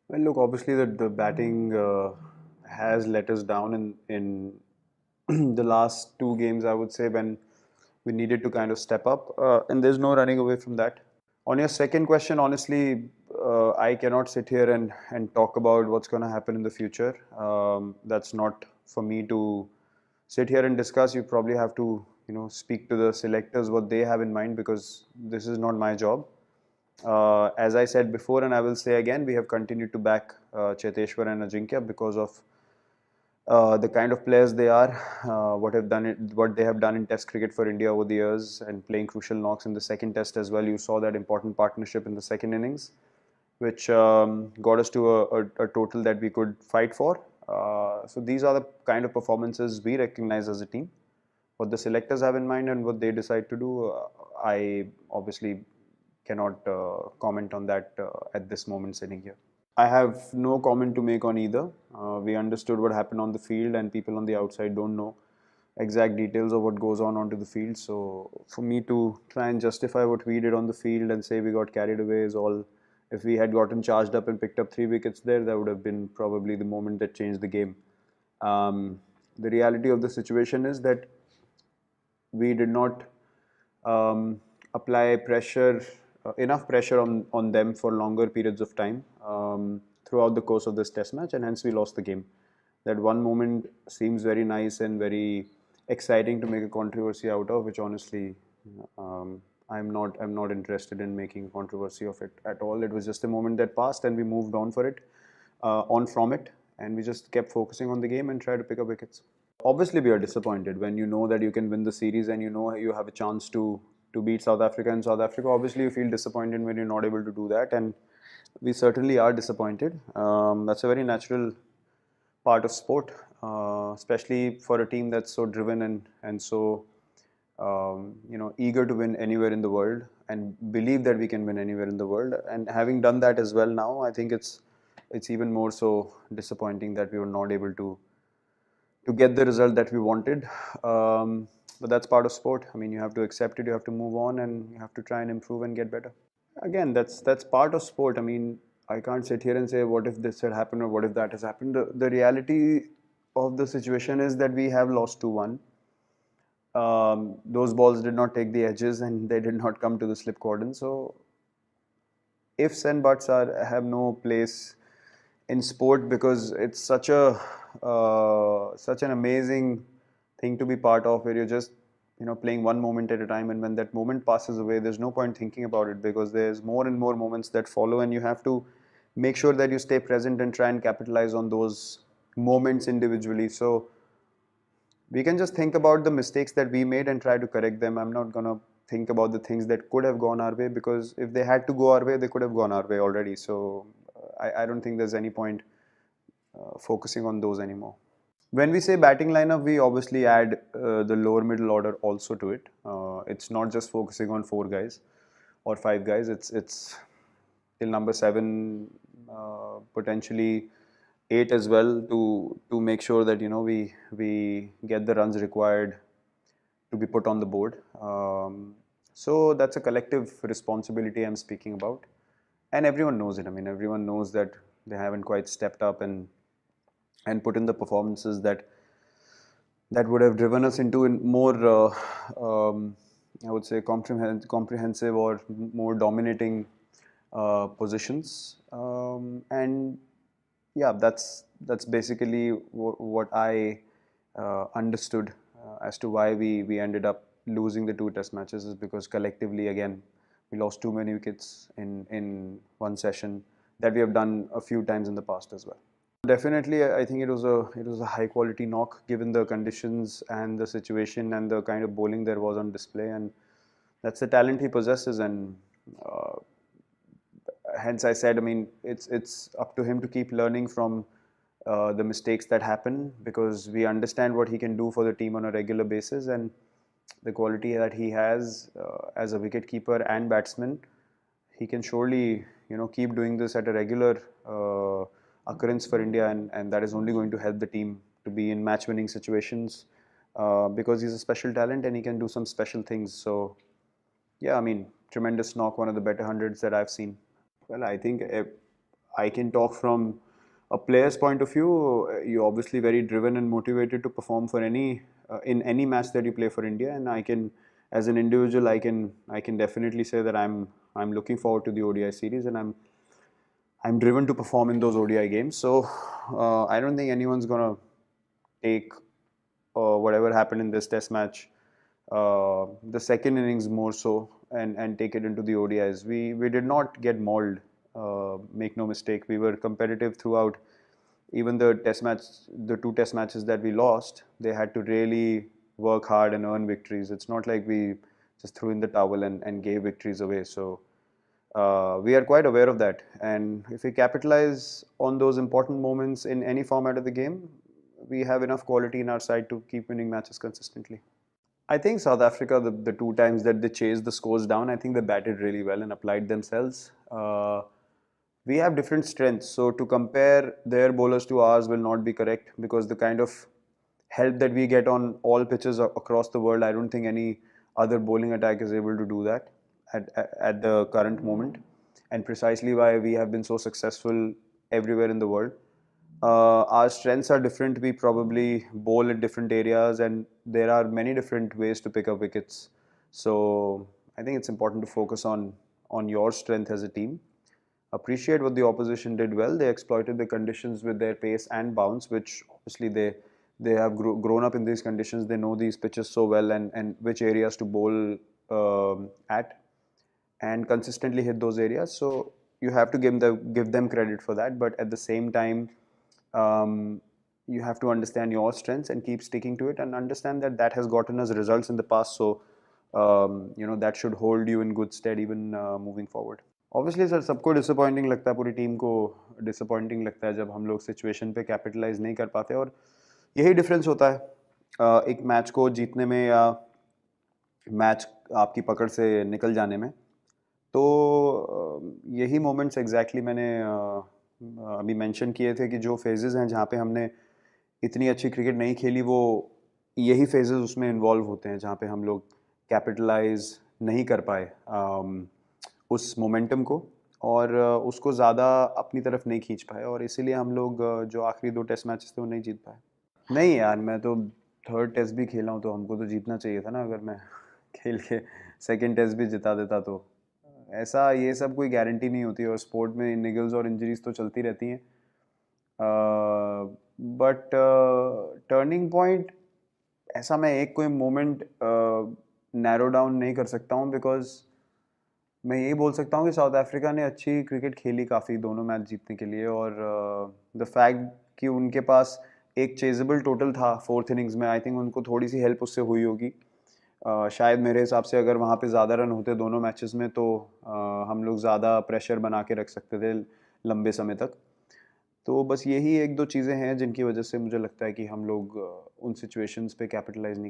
Well, look, obviously the batting has let us down in the last two games, I would say, when we needed to kind of step up, and there's no running away from that. On your second question, honestly, I cannot sit here and talk about what's going to happen in the future. That's not for me to sit here and discuss. You probably have to, speak to the selectors what they have in mind, because this is not my job. As I said before, and I will say again, we have continued to back Cheteshwar and Ajinkya because of the kind of players they are, what they have done in Test cricket for India over the years, and playing crucial knocks in the second Test as well. You saw that important partnership in the second innings, which got us to a total that we could fight for. So these are the kind of performances we recognize as a team. What the selectors have in mind and what they decide to do, I obviously cannot comment on that at this moment sitting here. I have no comment to make on either. We understood what happened on the field, and people on the outside don't know exact details of what goes on onto the field. So for me to try and justify what we did on the field and say we got carried away is all. If we had gotten charged up and picked up 3 wickets there, that would have been probably the moment that changed the game. The reality of the situation is that we did not apply pressure, enough pressure on them for longer periods of time throughout the course of this test match, and hence we lost the game. That one moment seems very nice and very exciting to make a controversy out of, which honestly I'm not interested in making a controversy of it at all. It was just a moment that passed, and we moved on from it, and we just kept focusing on the game and tried to pick up wickets. Obviously, we are disappointed when you know that you can win the series and you know you have a chance to beat South Africa in South Africa. Obviously, you feel disappointed when you're not able to do that, and we certainly are disappointed. That's a very natural part of sport, especially for a team that's so driven and so eager to win anywhere in the world and believe that we can win anywhere in the world. And having done that as well now, I think it's even more so disappointing that we were not able to get the result that we wanted. But that's part of sport. I mean, you have to accept it, you have to move on, and you have to try and improve and get better. Again, that's part of sport. I mean, I can't sit here and say what if this had happened or what if that has happened. The reality of the situation is that we have lost 2-1. Those balls did not take the edges and they did not come to the slip cordon. So ifs and buts have no place in sport, because it's such an amazing thing to be part of, where you're just playing one moment at a time, and when that moment passes away, there's no point thinking about it, because there's more and more moments that follow, and you have to make sure that you stay present and try and capitalize on those moments individually. So we can just think about the mistakes that we made and try to correct them. I'm not gonna think about the things that could have gone our way, because if they had to go our way, they could have gone our way already. So I don't think there's any point focusing on those anymore. When we say batting lineup, we obviously add the lower middle order also to it. It's not just focusing on 4 guys or 5 guys. It's till number 7, potentially 8 as well, to make sure that we get the runs required to be put on the board. So that's a collective responsibility I'm speaking about, and everyone knows it. I mean, everyone knows that they haven't quite stepped up and put in the performances that would have driven us into more, I would say, comprehensive or more dominating positions. And yeah, that's basically what I understood as to why we ended up losing the 2 test matches, is because collectively, again, we lost too many wickets in one session, that we have done a few times in the past as well. Definitely, I think it was a high quality knock, given the conditions and the situation and the kind of bowling there was on display, and that's the talent he possesses. And uh, hence I said, I mean, it's up to him to keep learning from the mistakes that happen, because we understand what he can do for the team on a regular basis, and the quality that he has as a wicket keeper and batsman, he can surely keep doing this at a regular occurrence for India, and that is only going to help the team to be in match winning situations, because he's a special talent and he can do some special things. So yeah, I mean, tremendous knock, one of the better hundreds that I've seen. Well, I think I can talk from a player's point of view. You're obviously very driven and motivated to perform for in any match that you play for India, and I can, as an individual, I can definitely say that I'm looking forward to the ODI series, and I'm driven to perform in those ODI games. So I don't think anyone's gonna take whatever happened in this Test match, the second innings more so, and take it into the ODIs. We did not get mauled. Make no mistake, we were competitive throughout. Even the two Test matches that we lost, they had to really work hard and earn victories. It's not like we just threw in the towel and gave victories away. So we are quite aware of that. And if we capitalize on those important moments in any format of the game, we have enough quality in our side to keep winning matches consistently. I think South Africa, the two times that they chased the scores down, I think they batted really well and applied themselves. We have different strengths, so to compare their bowlers to ours will not be correct, because the kind of help that we get on all pitches across the world, I don't think any other bowling attack is able to do that at the current moment, and precisely why we have been so successful everywhere in the world. Our strengths are different. We probably bowl at different areas, and there are many different ways to pick up wickets. So I think it's important to focus on your strength as a team. Appreciate what the opposition did well. They exploited the conditions with their pace and bounce, which obviously they have grown up in these conditions. They know these pitches so well, and which areas to bowl at, and consistently hit those areas. So you have to give them credit for that. But at the same time, you have to understand your strengths and keep sticking to it, and understand that that has gotten us results in the past. So that should hold you in good stead even moving forward. Obviously sir, सबको disappointing लगता है, पूरी team को disappointing लगता है जब हम लोग सिचुएशन पे कैपिटलाइज नहीं कर पाते, और यही डिफरेंस होता है एक मैच को जीतने में या मैच आपकी पकड़ से निकल जाने में. तो यही मोमेंट्स एग्जैक्टली मैंने अभी मेंशन किए थे कि जो फेजेस हैं जहाँ पे हमने इतनी अच्छी क्रिकेट नहीं खेली, वो यही फेजेस उसमें इन्वॉल्व होते हैं जहाँ पे हम लोग कैपिटलाइज नहीं कर पाए उस मोमेंटम को, और उसको ज़्यादा अपनी तरफ नहीं खींच पाए, और इसीलिए हम लोग जो आखिरी दो टेस्ट मैचेस थे वो नहीं जीत पाए. नहीं यार, मैं तो थर्ड टेस्ट भी खेला हूँ, तो हमको तो जीतना चाहिए था ना. अगर मैं खेल के सेकंड टेस्ट भी जिता देता तो ऐसा, ये सब कोई गारंटी नहीं होती, और स्पोर्ट में निगल्स और इंजरीज तो चलती रहती हैं. बट टर्निंग पॉइंट, ऐसा मैं एक कोई मोमेंट नैरो डाउन नहीं कर सकता हूँ, बिकॉज मैं यही बोल सकता हूँ कि साउथ अफ्रीका ने अच्छी क्रिकेट खेली काफ़ी दोनों मैच जीतने के लिए, और द फैक्ट कि उनके पास एक चेजेबल टोटल था फोर्थ इनिंग्स में, आई थिंक उनको थोड़ी सी हेल्प उससे हुई होगी. शायद मेरे हिसाब से अगर वहाँ पे ज़्यादा रन होते दोनों मैचेस में, तो हम लोग ज़्यादा प्रेशर बना के रख सकते थे लंबे समय तक. तो बस यही एक दो चीज़ें हैं जिनकी वजह से मुझे लगता है कि हम लोग उन सिचुएशंस पे कैपिटलाइज नहीं